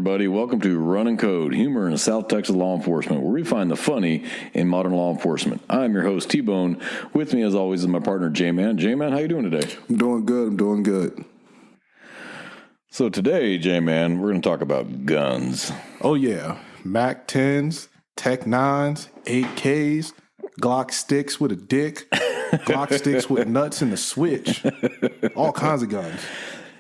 everybody. Welcome to Run and Code, humor in South Texas law enforcement, where we find the funny in modern law enforcement. I'm your host, T-Bone. With me, as always, is my partner, J-Man. J-Man, how you doing today? I'm doing good. So today, J-Man, we're going to talk about guns. Oh, yeah. Mac 10s, Tech 9s, 8Ks, Glock sticks with a dick, Glock sticks with nuts and a switch, all kinds of guns.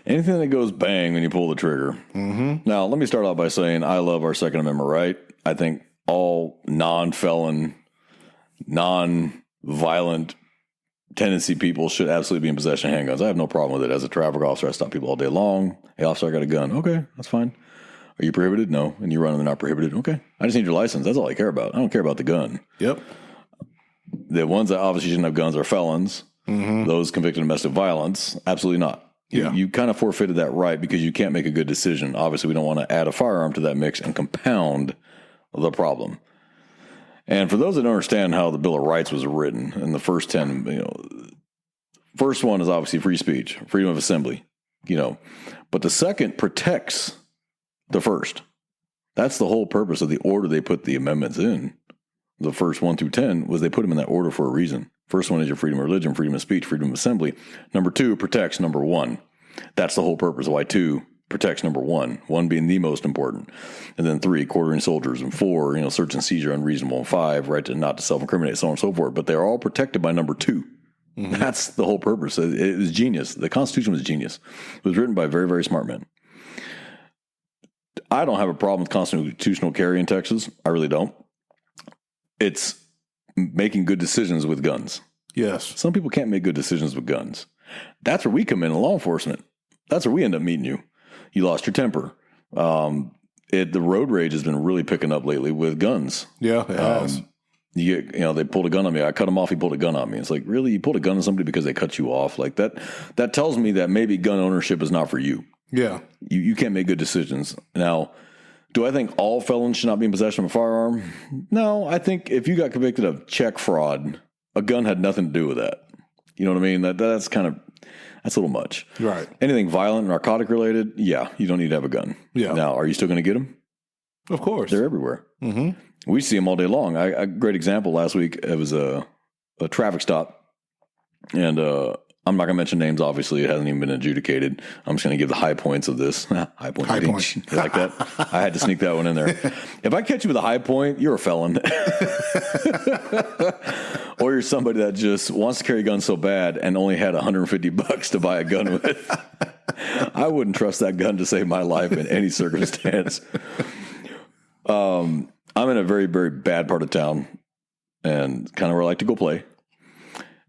Anything that goes bang when you pull the trigger. Mm-hmm. Now, let me start off by saying I love our Second Amendment right. I think all non-felon, non-violent tendency people should absolutely be in possession of handguns. I have no problem with it. As a traffic officer, I stop people all day long. Hey, officer, I got a gun. Okay, that's fine. Are you prohibited? No. And you run and they're not prohibited? Okay. I just need your license. That's all I care about. I don't care about the gun. Yep. The ones that obviously shouldn't have guns are felons. Mm-hmm. Those convicted of domestic violence, absolutely not. Yeah. You kind of forfeited that right because you can't make a good decision. Obviously, we don't want to add a firearm to that mix and compound the problem. And for those that don't understand how the Bill of Rights was written, in the first 10, first one is obviously free speech, freedom of assembly, but the second protects the first. That's the whole purpose of the order they put the amendments in. The first 1 through 10 was they put them in that order for a reason. First one is your freedom of religion, freedom of speech, freedom of assembly. Number 2 protects number 1. That's the whole purpose of why 2 protects number 1, 1 being the most important. And then 3, quartering soldiers, and 4, search and seizure unreasonable, and 5, right to not to self-incriminate, so on and so forth. But they're all protected by number 2. Mm-hmm. That's the whole purpose. It was genius. The Constitution was genius. It was written by very, very smart men. I don't have a problem with constitutional carry in Texas. I really don't. It's making good decisions with guns. Yes. Some people can't make good decisions with guns. That's where we come in law enforcement. That's where we end up meeting you. You lost your temper. The road rage has been really picking up lately with guns. Yeah, it has. They pulled a gun on me. I cut him off. He pulled a gun on me. It's like, really? You pulled a gun on somebody because they cut you off? Like that tells me that maybe gun ownership is not for you. Yeah. You can't make good decisions. Now, do I think all felons should not be in possession of a firearm? No, I think if you got convicted of check fraud, a gun had nothing to do with that. You know what I mean? That's a little much. Right. Anything violent, narcotic related, yeah, you don't need to have a gun. Yeah. Now, are you still going to get them? Of course. They're everywhere. Mm-hmm. We see them all day long. A great example last week, it was a traffic stop, and I'm not going to mention names, obviously. It hasn't even been adjudicated. I'm just going to give the high points of this. High point. You like that? I had to sneak that one in there. If I catch you with a high point, you're a felon. Or you're somebody that just wants to carry a gun so bad and only had $150 to buy a gun with. I wouldn't trust that gun to save my life in any circumstance. I'm in a very, very bad part of town and kind of where I like to go play.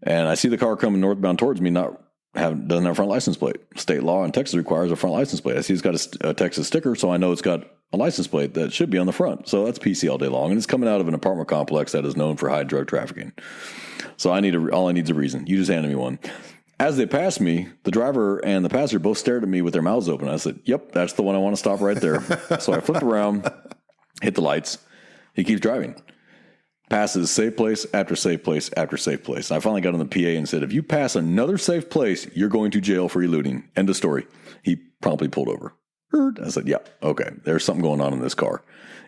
And I see the car coming northbound towards me, doesn't have a front license plate. State law in Texas requires a front license plate. I see it's got a Texas sticker, so I know it's got a license plate that should be on the front. So that's PC all day long. And it's coming out of an apartment complex that is known for high drug trafficking. So all I need is a reason. You just handed me one. As they passed me, the driver and the passenger both stared at me with their mouths open. I said, yep, that's the one I want to stop right there. So I flipped around, hit the lights. He keeps driving. Passes safe place after safe place after safe place. And I finally got on the PA and said, if you pass another safe place, you're going to jail for eluding. End of story. He promptly pulled over. I said, yeah, okay, there's something going on in this car.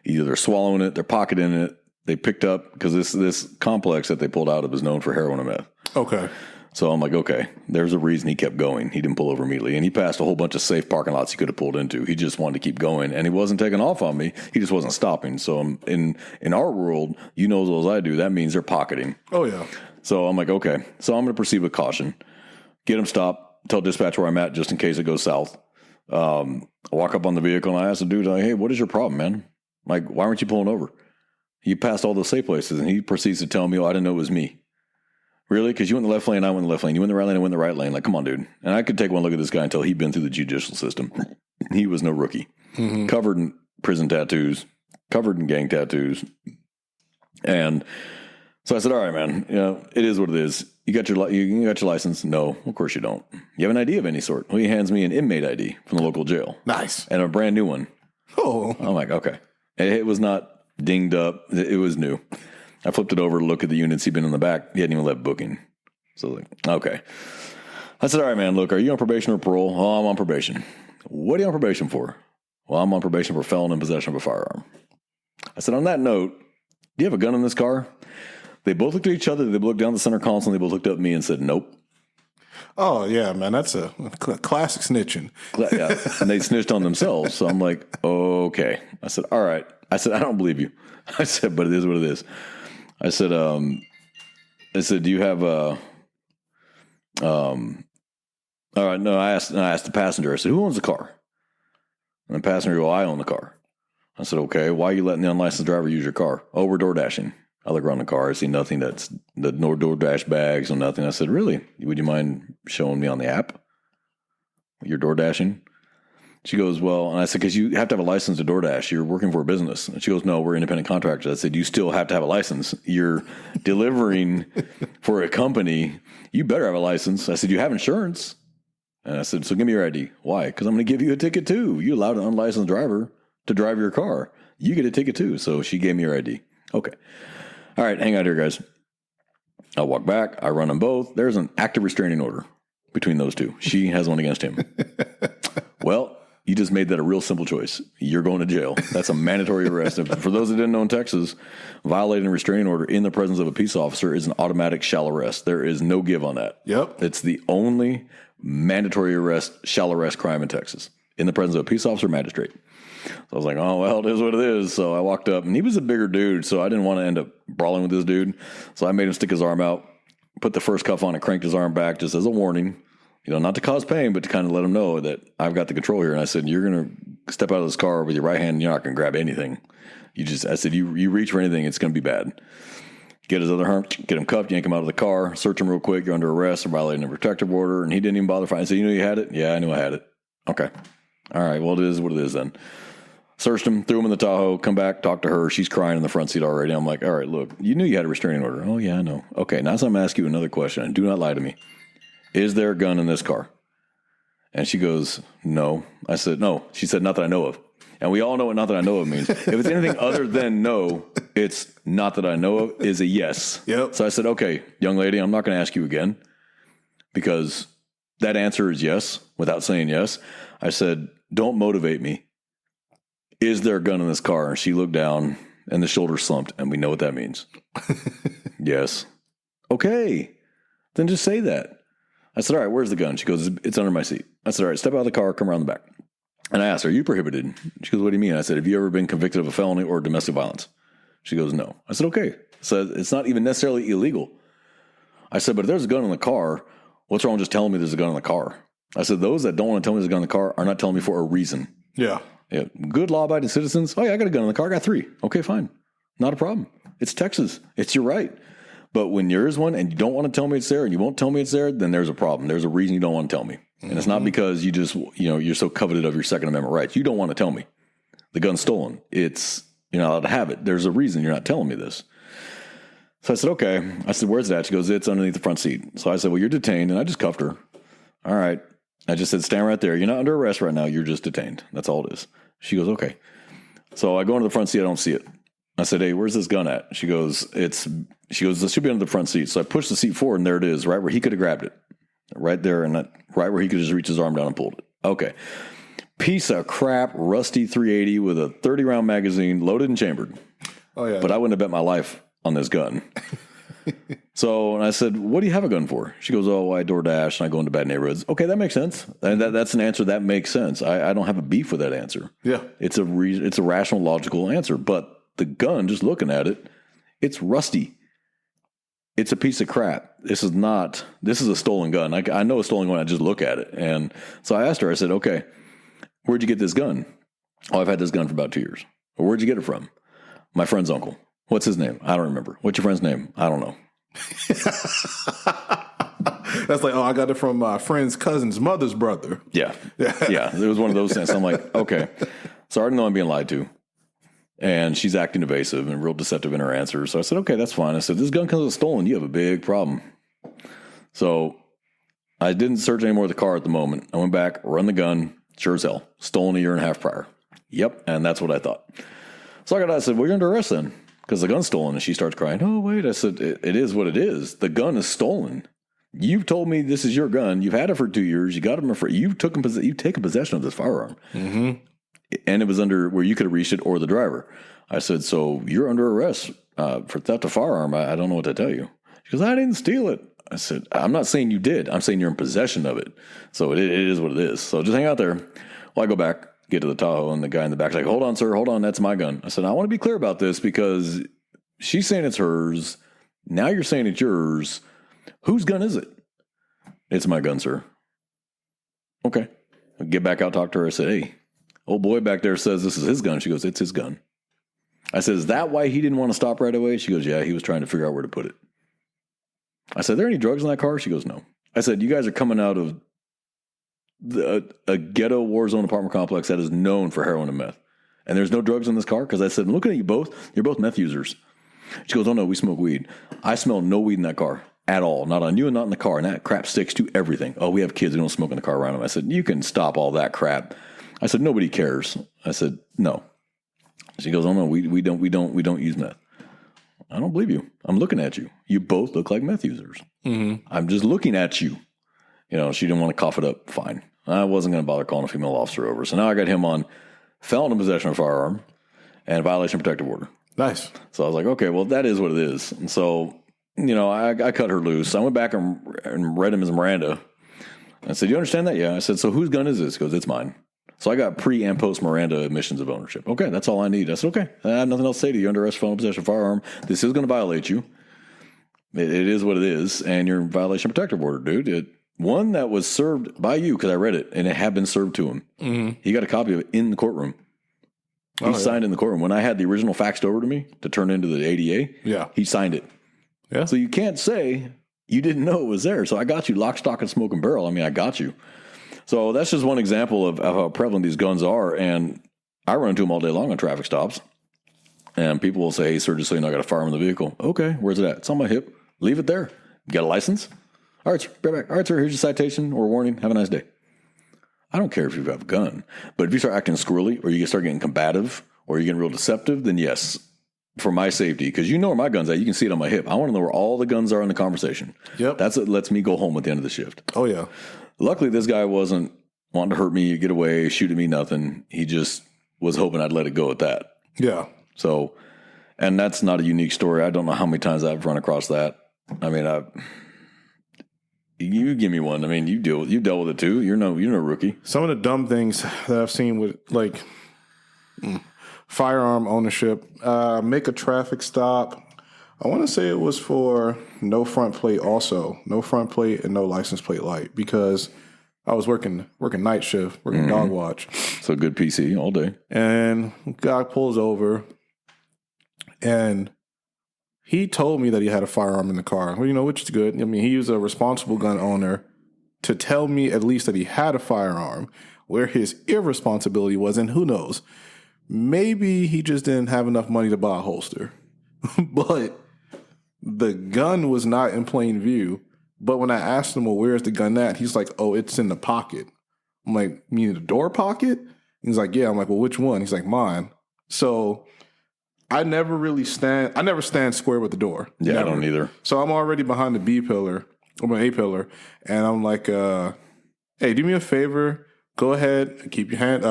Either they're swallowing it, they're pocketing it. They picked up, because this complex that they pulled out of is known for heroin and meth. Okay. So I'm like, okay, there's a reason he kept going. He didn't pull over immediately. And he passed a whole bunch of safe parking lots he could have pulled into. He just wanted to keep going. And he wasn't taking off on me. He just wasn't stopping. So in our world, as well as I do, that means they're pocketing. Oh, yeah. So I'm like, okay. So I'm going to proceed with caution. Get him stopped. Tell dispatch where I'm at just in case it goes south. I walk up on the vehicle and I ask the dude, hey, what is your problem, man? Like, why aren't you pulling over? You passed all those safe places. And he proceeds to tell me, I didn't know it was me. Really? Because you went in the left lane, I went in the left lane. You went in the right lane, I went in the right lane. Like, come on, dude. And I could take one look at this guy and tell he'd been through the judicial system. He was no rookie. Mm-hmm. Covered in prison tattoos, covered in gang tattoos. And so I said, all right, man, it is what it is. You got your license? No, of course you don't. You have an ID of any sort? Well, he hands me an inmate ID from the local jail. Nice. And a brand new one. Oh. I'm like, okay. It was not dinged up. It was new. I flipped it over to look at the units he'd been in the back. He hadn't even left booking. So I was like, okay. I said, all right, man, look, are you on probation or parole? Oh, I'm on probation. What are you on probation for? Well, I'm on probation for felon in possession of a firearm. I said, on that note, do you have a gun in this car? They both looked at each other. They looked down the center console, and they both looked up at me and said, nope. Oh, yeah, man. That's a classic snitching. Yeah. And they snitched on themselves. So I'm like, okay. I said, all right. I said, I don't believe you. I said, but it is what it is. I said, do you have a, all right. No, I asked the passenger, I said, who owns the car? And the passenger, well, I own the car. I said, okay, why are you letting the unlicensed driver use your car? Oh, we're door dashing. I look around the car. I see nothing no DoorDash bags or nothing. I said, really? Would you mind showing me on the app? You're door dashing? She goes, well, and I said, because you have to have a license to DoorDash. You're working for a business. And she goes, no, we're independent contractors. I said, you still have to have a license. You're delivering for a company. You better have a license. I said, you have insurance. And I said, so give me your ID. Why? Because I'm going to give you a ticket too. You allowed an unlicensed driver to drive your car. You get a ticket too. So she gave me her ID. Okay. All right, hang out here, guys. I walk back. I run them both. There's an active restraining order between those two. She has one against him. Well, you just made that a real simple choice. You're going to jail. That's a mandatory arrest. For those that didn't know, in Texas, violating a restraining order in the presence of a peace officer is an automatic shall arrest. There is no give on that. Yep. It's the only mandatory arrest, shall arrest crime in Texas, in the presence of a peace officer or magistrate. So I was like, oh, well, it is what it is. So I walked up, and he was a bigger dude, so I didn't want to end up brawling with this dude. So I made him stick his arm out, put the first cuff on, and cranked his arm back just as a warning, not to cause pain, but to kind of let him know that I've got the control here. And I said, you're going to step out of this car with your right hand, and you're not going to grab anything. I said, you reach for anything, it's going to be bad. Get his other arm, get him cuffed, yank him out of the car, search him real quick, you're under arrest for violating a protective order. And he didn't even bother fighting. I said, you had it? Yeah, I knew I had it. Okay. All right, well, it is what it is then. Searched him, threw him in the Tahoe, come back, talk to her. She's crying in the front seat already. I'm like, all right, look, you knew you had a restraining order. Oh, yeah, I know. Okay, now I'm going to ask you another question, and do not lie to me. Is there a gun in this car? And she goes, no. I said, no. She said, not that I know of. And we all know what not that I know of means. If it's anything other than no, it's not that I know of is a yes. Yep. So I said, okay, young lady, I'm not going to ask you again because that answer is yes without saying yes. I said, don't motivate me. Is there a gun in this car? And she looked down and the shoulders slumped, and we know what that means. Yes. Okay. Then just say that. I said, all right, where's the gun? She goes, it's under my seat. I said, all right, step out of the car, come around the back. And I asked her, are you prohibited? She goes, what do you mean? I said, have you ever been convicted of a felony or domestic violence? She goes, no. I said, okay. So it's not even necessarily illegal. I said, but if there's a gun in the car, what's wrong with just telling me there's a gun in the car? I said, those that don't want to tell me there's a gun in the car are not telling me for a reason. Yeah. Yeah, good law-abiding citizens. Oh, yeah, I got a gun in the car. I got 3. Okay, fine. Not a problem. It's Texas. It's your right. But when there is one and you don't want to tell me it's there and you won't tell me it's there, then there's a problem. There's a reason you don't want to tell me. And it's not because you just, you're so coveted of your Second Amendment rights. You don't want to tell me. The gun's stolen. You're not allowed to have it. There's a reason you're not telling me this. So I said, okay. I said, where's it at? She goes, it's underneath the front seat. So I said, well, you're detained. And I just cuffed her. All right. I just said, stand right there. You're not under arrest right now. You're just detained. That's all it is. She goes, okay. So I go into the front seat. I don't see it. I said, hey, where's this gun at? She goes, this should be under the front seat. So I pushed the seat forward, and there it is, right where he could have grabbed it. Right there, and right where he could just reach his arm down and pulled it. Okay. Piece of crap, rusty 380 with a 30-round magazine, loaded and chambered. Oh, yeah. But I wouldn't have bet my life on this gun. So, and I said, what do you have a gun for? She goes, oh, I DoorDash and I go into bad neighborhoods. Okay, that makes sense. And that's an answer that makes sense. I don't have a beef with that answer. Yeah. It's a rational, logical answer. But the gun, just looking at it, it's rusty. It's a piece of crap. This is a stolen gun. I know a stolen gun. I just look at it. And so I asked her, I said, okay, where'd you get this gun? Oh, I've had this gun for about 2 years. Well, where'd you get it from? My friend's uncle. What's his name? I don't remember. What's your friend's name? I don't know. That's like, oh, I got it from my friend's cousin's mother's brother. Yeah. Yeah. It was one of those things. I'm like, okay. So I already know I'm being lied to. And she's acting evasive and real deceptive in her answers. So I said, okay, that's fine. I said, this gun comes stolen. You have a big problem. So I didn't search any more of the car at the moment. I went back, run the gun. Sure as hell. Stolen a year and a half prior. Yep. And that's what I thought. So I said, well, you're under arrest then. Because the gun's stolen. And she starts crying. Oh, wait. I said, it is what it is. The gun is stolen. You've told me this is your gun. You've had it for 2 years. You got him for you've taken possession of this firearm. Mm-hmm. and it was under where you could have reached it or the driver. I said, so you're under arrest for theft of firearm. I don't know what to tell you. She goes, I didn't steal it. I said, I'm not saying you did. I'm saying you're in possession of it. So it is what it is. So just hang out there. Well, I go back, get to the Tahoe, and the guy in the back's like, hold on, sir, hold on. That's my gun. I said, I want to be clear about this because she's saying it's hers. Now you're saying it's yours. Whose gun is it? It's my gun, sir. Okay. I get back out, talk to her. I said, hey, old boy back there says this is his gun. She goes, it's his gun. I said, is that why he didn't want to stop right away? She goes, yeah, he was trying to figure out where to put it. I said, are there any drugs in that car? She goes, no. I said, you guys are coming out of a ghetto war zone apartment complex that is known for heroin and meth. And there's no drugs in this car? Because I said, looking at you both, you're both meth users. She goes, oh no, we smoke weed. I smell no weed in that car at all. Not on you and not in the car. And that crap sticks to everything. Oh, we have kids who don't smoke in the car around them. I said, you can stop all that crap. I said, nobody cares. I said, no. She goes, oh no, we don't use meth. I don't believe you. I'm looking at you. You both look like meth users. Mm-hmm. I'm just looking at you. You know, she didn't want to cough it up. Fine. I wasn't going to bother calling a female officer over. So now I got him on felon in possession of a firearm and violation of protective order. Nice. So I was like, okay, well, that is what it is. And so, you know, I cut her loose. I went back and read him his Miranda. I said, you understand that? Yeah. I said, so whose gun is this? He goes, it's mine. So I got pre and post Miranda admissions of ownership. Okay, that's all I need. I said, okay, I have nothing else to say to you. Under arrest for felon in possession of a firearm. This is going to violate you. It is what it is. And you're in violation of protective order, dude. One that was served by you, because I read it, and it had been served to him. Mm-hmm. He got a copy of it in the courtroom. He signed in the courtroom. When I had the original faxed over to me to turn into the ADA, he signed it. Yeah. So you can't say you didn't know it was there. So I got you lock, stock, and smoking barrel. I mean, I got you. So that's just one example of how prevalent these guns are. And I run into them all day long on traffic stops. And people will say, hey, sir, just so you know, I got a firearm in the vehicle. Okay, where's it at? It's on my hip. Leave it there. You got a license? All right, sir, right back. All right, sir, here's your citation or warning. Have a nice day. I don't care if you have a gun. But if you start acting squirrely or you start getting combative or you're getting real deceptive, then yes, for my safety, because you know where my gun's at. You can see it on my hip. I want to know where all the guns are in the conversation. Yep. That's what lets me go home at the end of the shift. Oh, yeah. Luckily, this guy wasn't wanting to hurt me, get away, shoot at me, nothing. He just was hoping I'd let it go at that. Yeah. So, and that's not a unique story. I don't know how many times I've run across that. I mean, you give me one. I mean, you dealt with it too. You're no rookie. Some of the dumb things that I've seen with like firearm ownership, make a traffic stop. I want to say it was for no front plate also. No front plate and no license plate light because I was working night shift, working dog watch. So good PC all day. And guy pulls over and he told me that he had a firearm in the car. Well, you know, which is good. I mean, he was a responsible gun owner to tell me at least that he had a firearm where his irresponsibility was. And who knows, maybe he just didn't have enough money to buy a holster. But the gun was not in plain view. But when I asked him, well, where's the gun at? He's like, oh, it's in the pocket. I'm like, meaning the door pocket? He's like, yeah. I'm like, well, which one? He's like, mine. So I never stand square with the door. Yeah, never. I don't either. So I'm already behind the B pillar, or my A pillar, and I'm like, hey, do me a favor. Go ahead and keep your hand,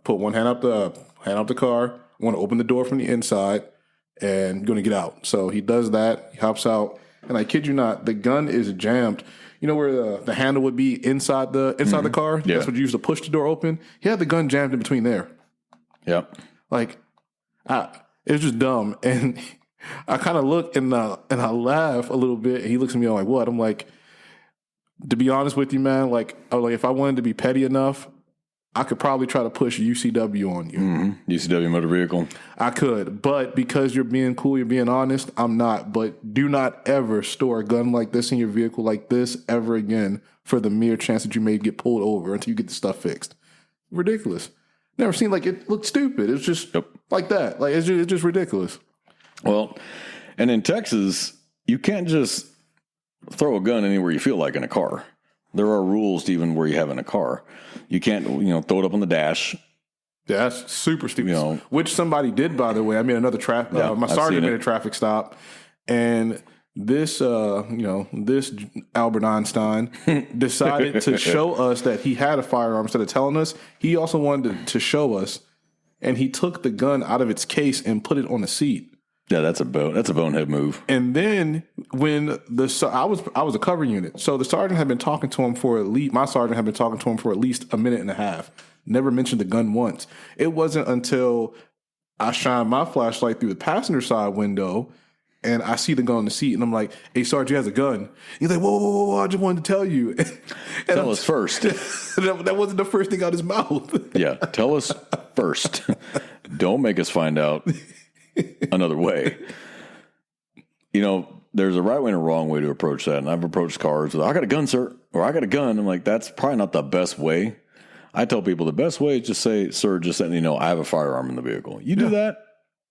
put one hand out the car. I want to open the door from the inside and going to get out. So he does that. He hops out. And I kid you not, the gun is jammed. You know where the handle would be inside the car? Yeah. That's what you use to push the door open. He had the gun jammed in between there. Yep. Like, it was just dumb. And I kind of look and I laugh a little bit. And he looks at me all like, what? I'm like, to be honest with you, man, like, if I wanted to be petty enough, I could probably try to push UCW on you. Mm-hmm. UCW motor vehicle. I could, but because you're being cool, you're being honest, I'm not. But do not ever store a gun like this in your vehicle like this ever again for the mere chance that you may get pulled over until you get the stuff fixed. Ridiculous. Never seen, like, it looked stupid. It's just like that. Like, it's just ridiculous. Well, and in Texas, you can't just throw a gun anywhere you feel like in a car. There are rules to even where you have in a car. You can't, throw it up on the dash. Yeah, that's super stupid. Which somebody did, by the way. I made another my sergeant made a traffic stop, and this, this Albert Einstein decided to show us that he had a firearm instead of telling us. He also wanted to show us and he took the gun out of its case and put it on the seat. Yeah, that's a bonehead move. And then when I was a cover unit, so the sergeant had been talking to him for my sergeant had been talking to him for at least a minute and a half. Never mentioned the gun once. It wasn't until I shined my flashlight through the passenger side window and I see the gun on the seat, and I'm like, "Hey, Sergeant, he has a gun." He's like, whoa, I just wanted to tell you. Tell us first. That wasn't the first thing out his mouth. Yeah, tell us first. Don't make us find out another way. You know, there's a right way and a wrong way to approach that. And I've approached cars with, "I got a gun, sir," or "I got a gun." I'm like, that's probably not the best way. I tell people the best way is just say, "Sir, just letting you know I have a firearm in the vehicle." You do that?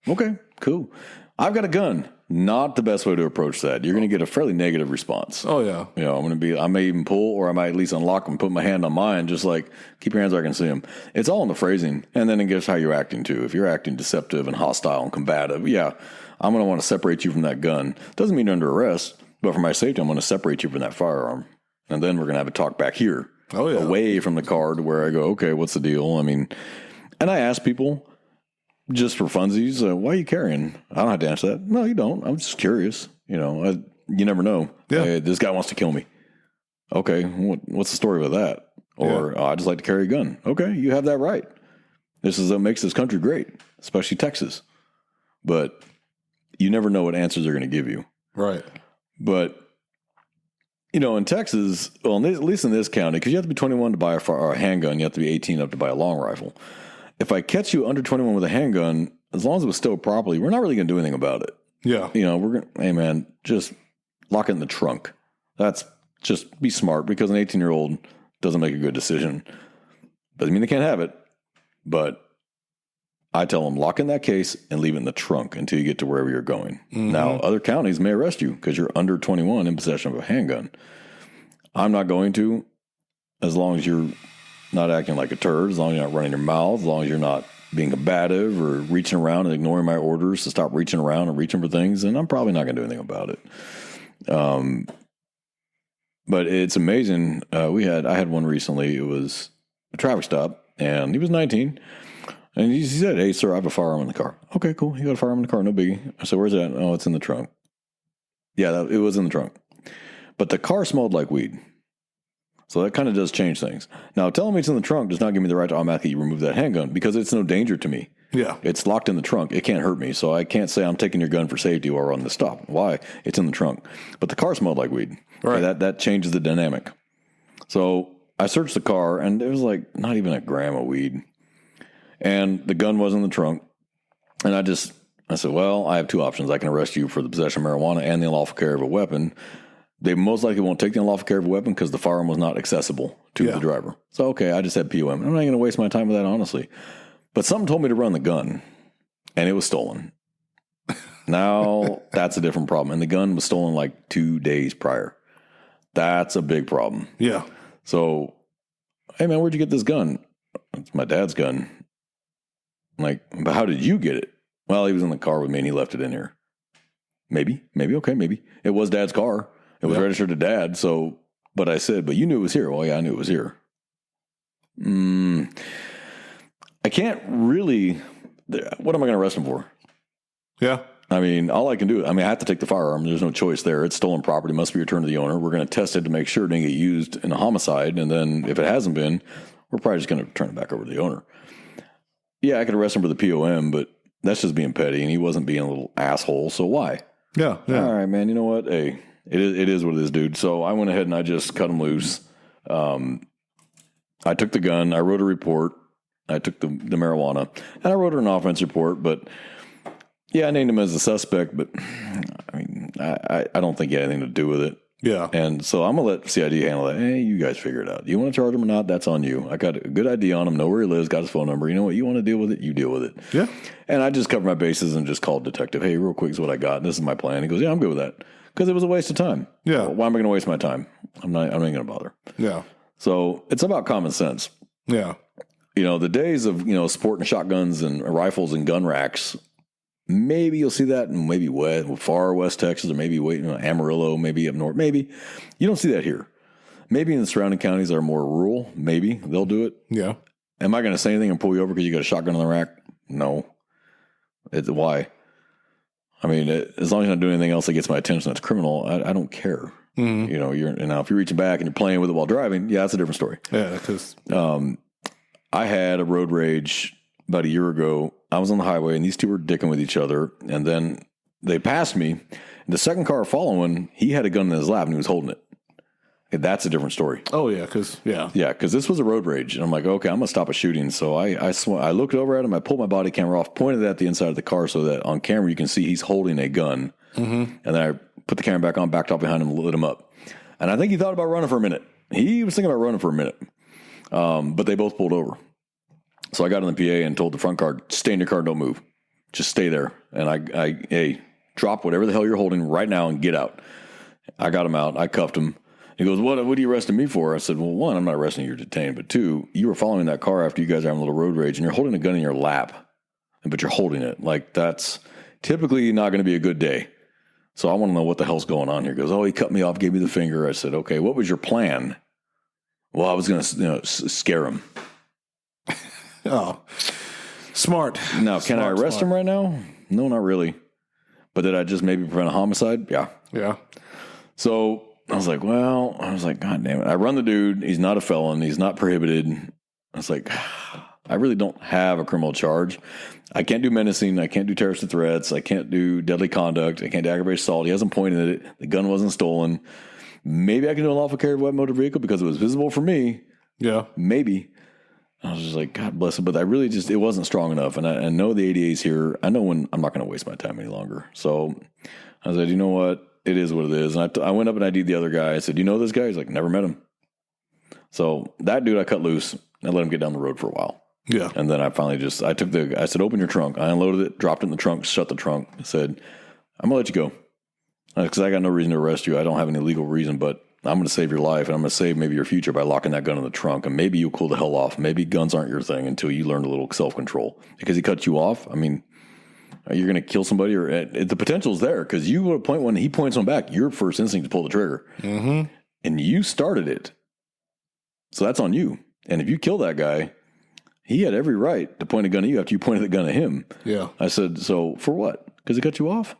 Okay, cool. "I've got a gun." Not the best way to approach that. You're going to get a fairly negative response. Oh, yeah. You know, I may even pull, or I might at least unlock and put my hand on mine, just like, keep your hands where I can see them. It's all in the phrasing. And then it gives how you're acting too. If you're acting deceptive and hostile and combative, yeah, I'm going to want to separate you from that gun. Doesn't mean you're under arrest, but for my safety, I'm going to separate you from that firearm. And then we're going to have a talk back here. Oh, yeah. Away from the car to where I go, okay, what's the deal? I mean, and I ask people, just for funsies, why are you carrying? I don't have to answer that. No, you don't. I'm just curious. You know, you never know. Yeah. Hey, this guy wants to kill me. Okay, what's the story with that? Or I just like to carry a gun. Okay, you have that right. This is what makes this country great, especially Texas. But you never know what answers they're going to give you. Right. But, you know, in Texas, well, at least in this county, because you have to be 21 to buy a handgun, you have to be 18 up to buy a long rifle. If I catch you under 21 with a handgun, as long as it was stowed properly, we're not really going to do anything about it. Yeah. You know, we're going to, hey man, just lock it in the trunk. That's just be smart, because an 18-year-old doesn't make a good decision. Doesn't mean they can't have it, but I tell them lock in that case and leave it in the trunk until you get to wherever you're going. Mm-hmm. Now, other counties may arrest you because you're under 21 in possession of a handgun. I'm not going to, as long as you're not acting like a turd, as long as you're not running your mouth, as long as you're not being combative or reaching around and ignoring my orders to stop reaching around and reaching for things, and I'm probably not going to do anything about it. But it's amazing. I had one recently. It was a traffic stop, and he was 19, and he said, "Hey, sir, I have a firearm in the car." Okay, cool. You got a firearm in the car? No biggie. I said, "Where's that?" "Oh, it's in the trunk." Yeah, it was in the trunk, but the car smelled like weed. So that kind of does change things. Now, telling me it's in the trunk does not give me the right to automatically remove that handgun, because it's no danger to me. Yeah. It's locked in the trunk. It can't hurt me. So I can't say I'm taking your gun for safety or on the stop. Why? It's in the trunk. But the car smelled like weed. Right. Okay, that changes the dynamic. So I searched the car, and there was like not even a gram of weed. And the gun was in the trunk. And I said, well, I have two options. I can arrest you for the possession of marijuana and the unlawful carry of a weapon. They most likely won't take the unlawful carry of a weapon because the firearm was not accessible to the driver. So, okay, I just had POM. I'm not going to waste my time with that, honestly. But something told me to run the gun, and it was stolen. Now, that's a different problem. And the gun was stolen like 2 days prior. That's a big problem. Yeah. So, hey, man, where'd you get this gun? It's my dad's gun. I'm like, but how did you get it? Well, he was in the car with me, and he left it in here. Maybe. Okay, maybe. It was Dad's car. It was registered to Dad, so, but I said, but you knew it was here. Well, yeah, I knew it was here. I can't really, what am I going to arrest him for? Yeah. I mean, all I can do, I have to take the firearm. There's no choice there. It's stolen property, must be returned to the owner. We're going to test it to make sure it didn't get used in a homicide, and then if it hasn't been, we're probably just going to turn it back over to the owner. Yeah, I could arrest him for the POM, but that's just being petty, and he wasn't being a little asshole, so why? Yeah. All right, man, you know what? Hey, it is what it is, dude. So I went ahead and I just cut him loose. I took the gun. I wrote a report. I took the marijuana. And I wrote an offense report. But, yeah, I named him as a suspect. But, I mean, I don't think he had anything to do with it. Yeah. And so I'm going to let CID handle that. Hey, you guys figure it out. You want to charge him or not? That's on you. I got a good ID on him. Know where he lives. Got his phone number. You know what? You want to deal with it? You deal with it. Yeah. And I just covered my bases and just called detective. Hey, real quick is what I got. And this is my plan. He goes, yeah, I'm good with that. Because it was a waste of time. Yeah. Well, why am I going to waste my time? I'm not going to bother. Yeah. So it's about common sense. Yeah. You know, the days of, sporting shotguns and rifles and gun racks, maybe you'll see that in maybe far West Texas, or maybe Amarillo, maybe up north. Maybe. You don't see that here. Maybe in the surrounding counties that are more rural, maybe they'll do it. Yeah. Am I going to say anything and pull you over because you got a shotgun on the rack? No. Why? I mean, as long as you're not doing anything else that gets my attention that's criminal, I don't care. Mm-hmm. You know, now if you're reaching back and you're playing with it while driving, yeah, that's a different story. Yeah, because I had a road rage about a year ago. I was on the highway and these two were dicking with each other, and then they passed me. The second car following, he had a gun in his lap and he was holding it. That's a different story. oh yeah, because Because this was a road rage. And I'm like, okay, I'm going to stop a shooting. So I looked over at him. I pulled my body camera off, pointed it at the inside of the car so that on camera you can see he's holding a gun. Mm-hmm. And then I put the camera back on, backed off behind him, lit him up. And I think he thought about running for a minute. He was thinking about running for a minute. But they both pulled over. So I got in the PA and told the front car, stay in your car, don't move. Just stay there. And hey, drop whatever the hell you're holding right now and get out. I got him out. I cuffed him. He goes, what are you arresting me for? I said, well, one, I'm not arresting you, you're detained. But two, you were following that car after you guys are having a little road rage and you're holding a gun in your lap, but you're holding it. Like, that's typically not going to be a good day. So I want to know what the hell's going on here. He goes, oh, he cut me off, gave me the finger. I said, okay, what was your plan? Well, I was going to scare him. Oh, smart. Now, can I arrest him right now? No, not really. But did I just maybe prevent a homicide? Yeah. Yeah. So I was like, God damn it. I run the dude. He's not a felon. He's not prohibited. I was like, I really don't have a criminal charge. I can't do menacing. I can't do terrorist threats. I can't do deadly conduct. I can't do aggravated assault. He hasn't pointed at it. The gun wasn't stolen. Maybe I can do unlawful carry of a wet motor vehicle because it was visible for me. Yeah. Maybe. I was just like, God bless him. But I really it wasn't strong enough. And I know the ADA's here. I know when I'm not going to waste my time any longer. So I was like, you know what? It is what it is. And I went up and I ID'd the other guy. I said, you know this guy? He's like, never met him. So that dude I cut loose and let him get down the road for a while. Yeah. And then I finally I said, open your trunk. I unloaded it, dropped it in the trunk, shut the trunk. I said, I'm going to let you go. Because I got no reason to arrest you. I don't have any legal reason, but I'm going to save your life and I'm going to save maybe your future by locking that gun in the trunk. And maybe you'll cool the hell off. Maybe guns aren't your thing until you learn a little self-control. Because he cut you off. I mean, you're going to kill somebody, or the potential is there because you at a point when he points one back, your first instinct to pull the trigger, and you started it. So that's on you. And if you kill that guy, he had every right to point a gun at you after you pointed the gun at him. Yeah. I said, so for what? Because he cut you off?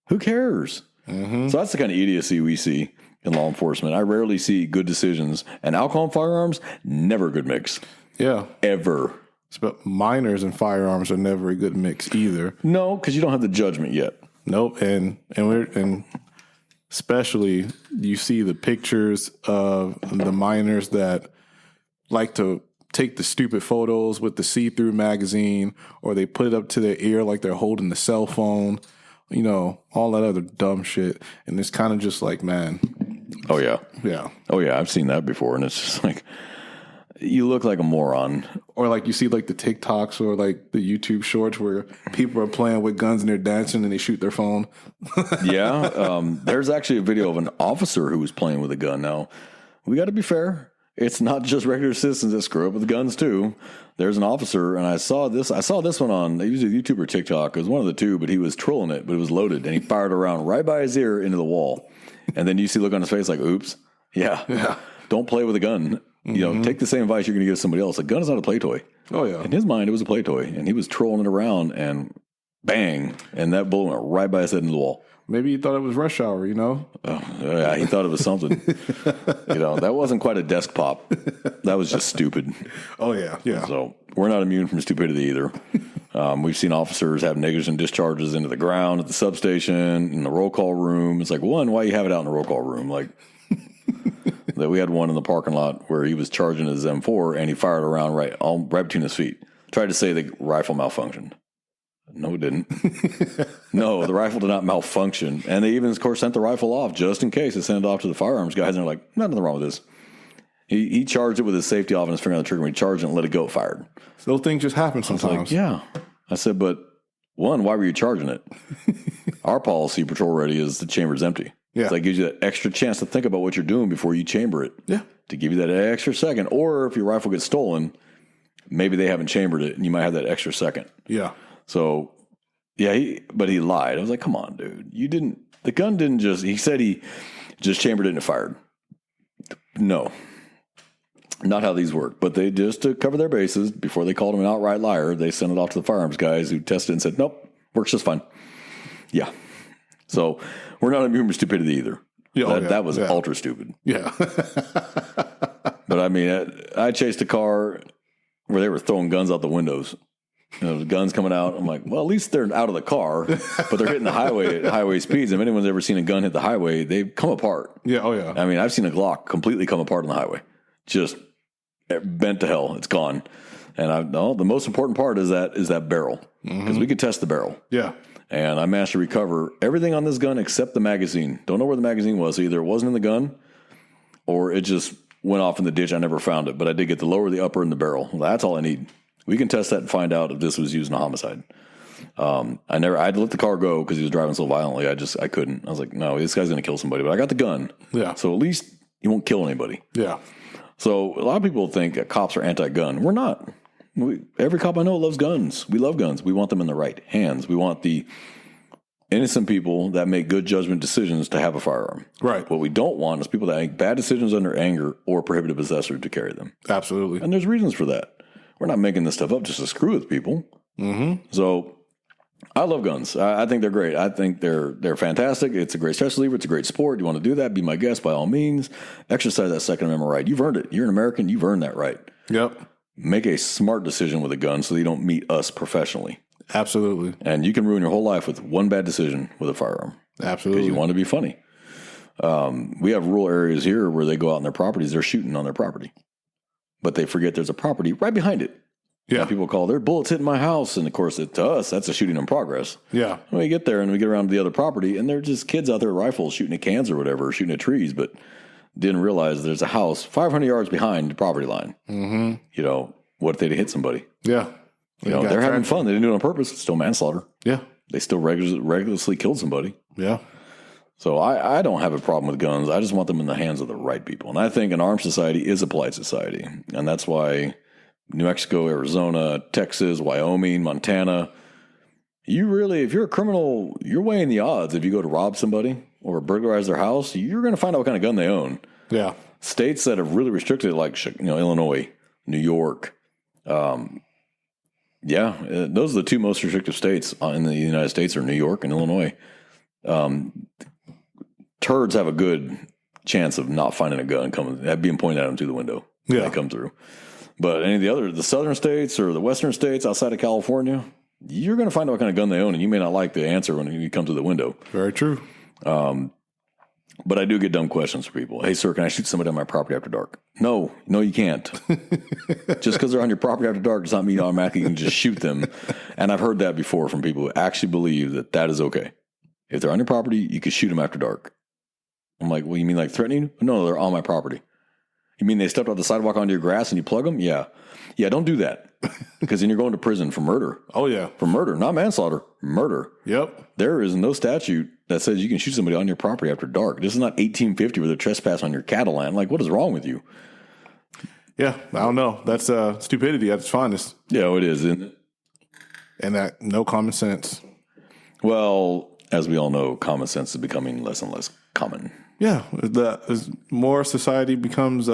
Who cares? So that's the kind of idiocy we see in law enforcement. I rarely see good decisions, and alcohol and firearms, never a good mix. Yeah. Ever. But minors and firearms are never a good mix either. No, because you don't have the judgment yet. Nope. And especially you see the pictures of the minors that like to take the stupid photos with the see-through magazine, or they put it up to their ear like they're holding the cell phone, you know, all that other dumb shit. And it's kind of just like, man. Oh, yeah. Yeah. Oh, yeah. I've seen that before. And it's just like, you look like a moron. Or like you see like the TikToks or like the YouTube shorts where people are playing with guns and they're dancing and they shoot their phone. Yeah. There's actually a video of an officer who was playing with a gun. Now, we got to be fair. It's not just regular citizens that screw up with guns too. There's an officer, and I saw this one on, it was a YouTube or TikTok. It was one of the two, but he was trolling it, but it was loaded, and he fired around right by his ear into the wall. And then you see the look on his face like, oops. Yeah. Don't play with a gun. You know, take the same advice you're going to give somebody else. A gun is not a play toy. Oh, yeah. In his mind, it was a play toy, and he was trolling it around, and bang, and that bullet went right by his head into the wall. Maybe he thought it was rush hour, you know? Oh, yeah, he thought it was something. You know, that wasn't quite a desk pop. That was just stupid. Oh, yeah, yeah. So we're not immune from stupidity either. We've seen officers have negligent discharges into the ground at the substation, in the roll call room. It's like, one, why you have it out in the roll call room? Like, that we had one in the parking lot where he was charging his M4 and he fired around right between his feet. Tried to say the rifle malfunctioned. No, it didn't. No, the rifle did not malfunction. And they even, of course, sent the rifle off just in case. They sent it off to the firearms guys, and they're like, nothing wrong with this. He charged it with his safety off and his finger on the trigger. When he charged it and let it go, it fired. So those things just happen sometimes. Like, yeah. I said, but one, why were you charging it? Our policy, patrol ready, is the chamber's empty. Yeah. So that gives you that extra chance to think about what you're doing before you chamber it. Yeah. To give you that extra second. Or if your rifle gets stolen, maybe they haven't chambered it and you might have that extra second. Yeah. So, yeah, but he lied. I was like, come on, dude. The gun didn't he said he just chambered it and it fired. No. Not how these work, but they just to cover their bases before they called him an outright liar. They sent it off to the firearms guys who tested it and said, "Nope, works just fine." Yeah, so we're not immune to stupidity either. Yeah, That was ultra stupid. Yeah. But I mean, I chased a car where they were throwing guns out the windows. The guns coming out. I'm like, well, at least they're out of the car, but they're hitting the highway at highway speeds. If anyone's ever seen a gun hit the highway, they come apart. Yeah. Oh, yeah. I mean, I've seen a Glock completely come apart on the highway, just bent to hell. It's gone. And the most important part is that barrel, because we can test the barrel. Yeah. And I managed to recover everything on this gun except the magazine. Don't know where the magazine was. Either it wasn't in the gun, or it just went off in the ditch. I never found it, but I did get the lower, the upper, and the barrel. Well, that's all I need. We can test that and find out if this was used in a homicide. I had to let the car go because he was driving so violently. I couldn't. I was like, no, this guy's going to kill somebody, but I got the gun. Yeah. So at least he won't kill anybody. Yeah. So a lot of people think that cops are anti-gun. We're not. Every cop I know loves guns. We love guns. We want them in the right hands. We want the innocent people that make good judgment decisions to have a firearm. Right. What we don't want is people that make bad decisions under anger or prohibited possessor to carry them. Absolutely. And there's reasons for that. We're not making this stuff up just to screw with people. Mm-hmm. So I love guns. I think they're great. I think they're fantastic. It's a great stress reliever. It's a great sport. You want to do that? Be my guest by all means. Exercise that Second Amendment right. You've earned it. You're an American. You've earned that right. Yep. Make a smart decision with a gun so you don't meet us professionally. Absolutely. And you can ruin your whole life with one bad decision with a firearm. Absolutely. Because you want to be funny. We have rural areas here where they go out on their properties. They're shooting on their property. But they forget there's a property right behind it. Yeah. And people call, there are bullets hitting my house. And of course, to us, that's a shooting in progress. Yeah. When we get there and we get around to the other property, and they're just kids out there with rifles shooting at cans or whatever, shooting at trees, but didn't realize there's a house 500 yards behind the property line. Mm-hmm. What if they'd hit somebody? Yeah. They're having fun. They didn't do it on purpose. It's still manslaughter. Yeah. They still regularly killed somebody. Yeah. So I don't have a problem with guns. I just want them in the hands of the right people. And I think an armed society is a polite society. And that's why New Mexico, Arizona, Texas, Wyoming, Montana, if you're a criminal, you're weighing the odds. If you go to rob somebody or burglarize their house, you're going to find out what kind of gun they own. Yeah. States that have really restricted it, like Illinois, New York, those are the two most restrictive states in the United States are New York and Illinois. Turds have a good chance of not finding a gun being pointed at them through the window when they come through. But any of the southern states or the western states outside of California, you're going to find out what kind of gun they own, and you may not like the answer when you come through the window. Very true. But I do get dumb questions from people. Hey, sir, can I shoot somebody on my property after dark? No, you can't. Just because they're on your property after dark does not mean automatically you can just shoot them. And I've heard that before from people who actually believe that is okay. If they're on your property, you can shoot them after dark. I'm like, well, you mean like threatening? No, they're on my property. You mean they stepped off the sidewalk onto your grass and you plug them? Yeah. Yeah, don't do that. Because then you're going to prison for murder. Oh, yeah. For murder, not manslaughter, murder. Yep. There is no statute that says you can shoot somebody on your property after dark. This is not 1850 where they're trespassing on your cattle land. Like, what is wrong with you? Yeah, I don't know. That's stupidity at its finest. Yeah, it is, isn't it? And that no common sense. Well, as we all know, common sense is becoming less and less common. Yeah, as more society becomes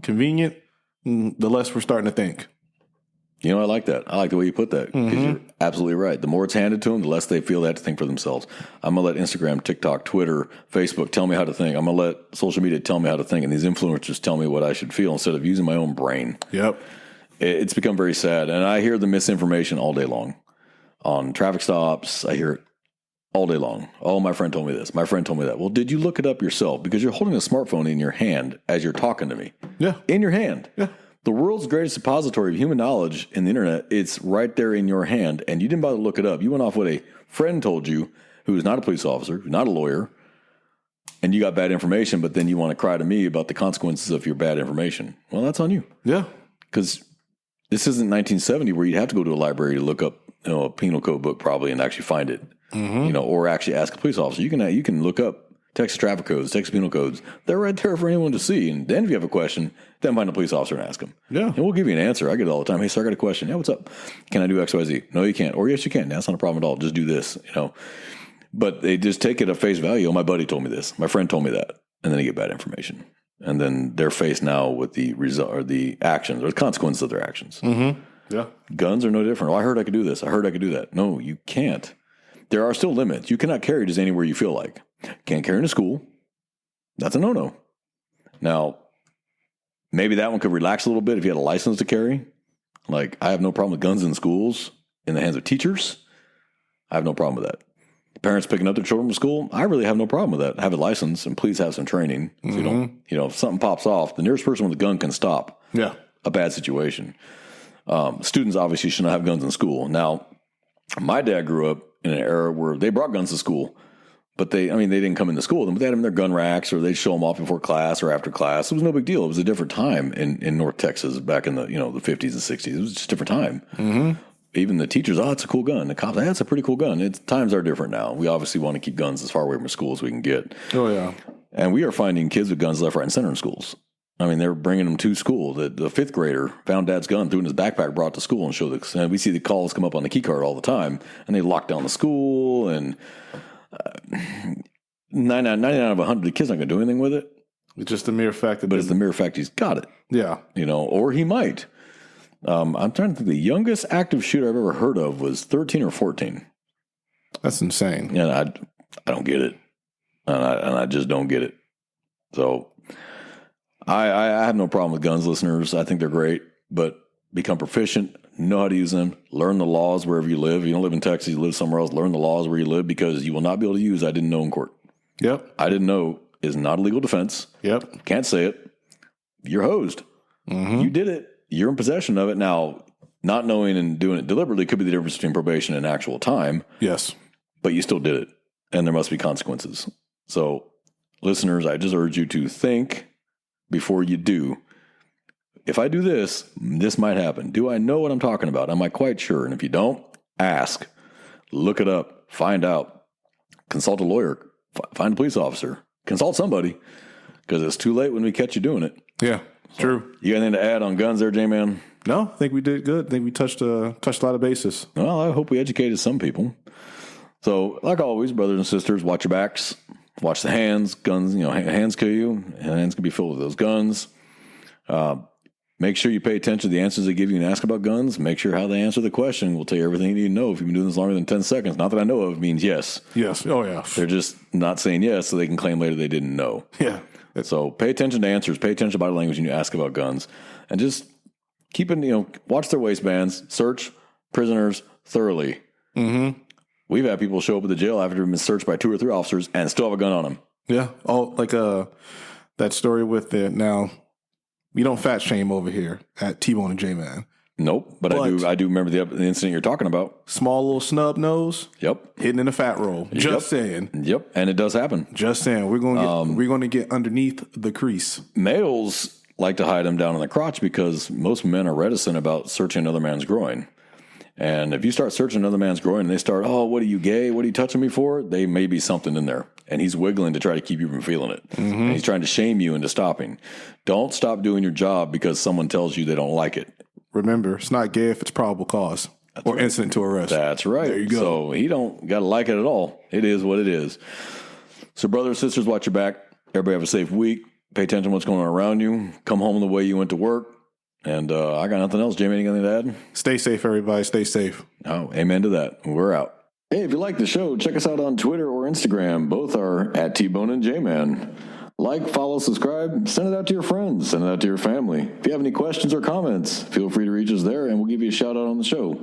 convenient, the less we're starting to think. I like that. I like the way you put that because you're absolutely right. The more it's handed to them, the less they feel they have to think for themselves. I'm going to let Instagram, TikTok, Twitter, Facebook tell me how to think. I'm going to let social media tell me how to think, and these influencers tell me what I should feel instead of using my own brain. Yep. It's become very sad, and I hear the misinformation all day long. On traffic stops, I hear it all day long. Oh, my friend told me this. My friend told me that. Well, did you look it up yourself? Because you're holding a smartphone in your hand as you're talking to me. Yeah. In your hand. Yeah. The world's greatest depository of human knowledge in the internet, it's right there in your hand, and you didn't bother to look it up. You went off what a friend told you, who's not a police officer, who's not a lawyer, and you got bad information, but then you want to cry to me about the consequences of your bad information. Well, that's on you. Yeah. Because this isn't 1970 where you'd have to go to a library to look up a penal code book probably and actually find it, or actually ask a police officer. You can look up Texas traffic codes, Texas penal codes. They're right there for anyone to see. And then if you have a question, then find a police officer and ask them. Yeah. And we'll give you an answer. I get it all the time. Hey, sir, I got a question. Yeah, what's up? Can I do X, Y, Z? No, you can't. Or yes, you can. That's not a problem at all. Just do this, But they just take it at face value. Oh, my buddy told me this. My friend told me that. And then they get bad information. and then they're faced now with the result or the actions or the consequences of their actions. Mm-hmm. Yeah. Guns are no different. Oh, I heard I could do this. I heard I could do that. No, you can't. There are still limits. You cannot carry just anywhere you feel like. Can't carry in a school. That's a no-no. Now, maybe that one could relax a little bit if you had a license to carry. Like, I have no problem with guns in schools, in the hands of teachers. I have no problem with that. Parents picking up their children from school, I really have no problem with that. Have a license and please have some training. So you don't, if something pops off, the nearest person with a gun can stop a bad situation. Students obviously should not have guns in school. Now, my dad grew up in an era where they brought guns to school, but they didn't come into school with them, but they had them in their gun racks or they'd show them off before class or after class. It was no big deal. It was a different time in North Texas back in the 50s and 60s. It was just a different time. Mm-hmm. Even the teachers, it's a cool gun. The cops, that's a pretty cool gun. Times are different now. We obviously want to keep guns as far away from school as we can get. Oh, yeah. And we are finding kids with guns left, right, and center in schools. I mean, they're bringing them to school. The fifth grader found dad's gun, threw it in his backpack, brought it to school, and showed it. And we see the calls come up on the key card all the time. And they lock down the school. And 99 out of 100, the kid's not going to do anything with it. It's just the mere fact that. But it's the mere fact he's got it. Yeah. Or he might. I'm trying to think. The youngest active shooter I've ever heard of was 13 or 14. That's insane. And I don't get it. And I just don't get it. So I have no problem with guns, listeners. I think they're great. But become proficient, know how to use them, learn the laws wherever you live. If you don't live in Texas, you live somewhere else, learn the laws where you live because you will not be able to use I didn't know in court. Yep. I didn't know is not a legal defense. Yep. Can't say it. You're hosed. Mm-hmm. You did it. You're in possession of it. Now, not knowing and doing it deliberately could be the difference between probation and actual time. Yes. But you still did it, and there must be consequences. So, listeners, I just urge you to think before you do. If I do this, this might happen. Do I know what I'm talking about? Am I quite sure? And if you don't, ask. Look it up. Find out. Consult a lawyer. Find a police officer. Consult somebody, because it's too late when we catch you doing it. Yeah. True. You got anything to add on guns there, J-Man? No, I think we did good. I think we touched a lot of bases. Well, I hope we educated some people. So, like always, brothers and sisters, watch your backs. Watch the hands. Guns, hands kill you. Hands can be filled with those guns. Make sure you pay attention to the answers they give you and ask about guns. Make sure how they answer the question will tell you everything you need to know. If you've been doing this longer than 10 seconds, not that I know of, means yes. Yes. Oh, yeah. They're just not saying yes so they can claim later they didn't know. Yeah. So pay attention to answers, pay attention to body language when you ask about guns, and just keep it, watch their waistbands, search prisoners thoroughly. Mm-hmm. We've had people show up at the jail after being searched by 2 or 3 officers and still have a gun on them. Yeah. Oh, like that story with now, we don't fat shame over here at T-Bone and J-Man. Nope, but I do remember the incident you're talking about. Small little snub nose. Yep. Hitting in a fat roll. Just saying. Yep, and it does happen. Just saying. We're going to get underneath the crease. Males like to hide them down in the crotch because most men are reticent about searching another man's groin. And if you start searching another man's groin and they start, oh, what are you, gay? What are you touching me for? They may be something in there. And he's wiggling to try to keep you from feeling it. Mm-hmm. And he's trying to shame you into stopping. Don't stop doing your job because someone tells you they don't like it. Remember, it's not gay if it's probable cause or incident to arrest. That's right. There you go. So he don't got to like it at all. It is what it is. So brothers, sisters, watch your back. Everybody have a safe week. Pay attention to what's going on around you. Come home the way you went to work. And I got nothing else. Jamie, anything to add? Stay safe, everybody. Stay safe. Oh, amen to that. We're out. Hey, if you like the show, check us out on Twitter or Instagram. Both are at T-Bone and J-Man. Like, follow, subscribe, send it out to your friends, send it out to your family. If you have any questions or comments, feel free to reach us there and we'll give you a shout out on the show.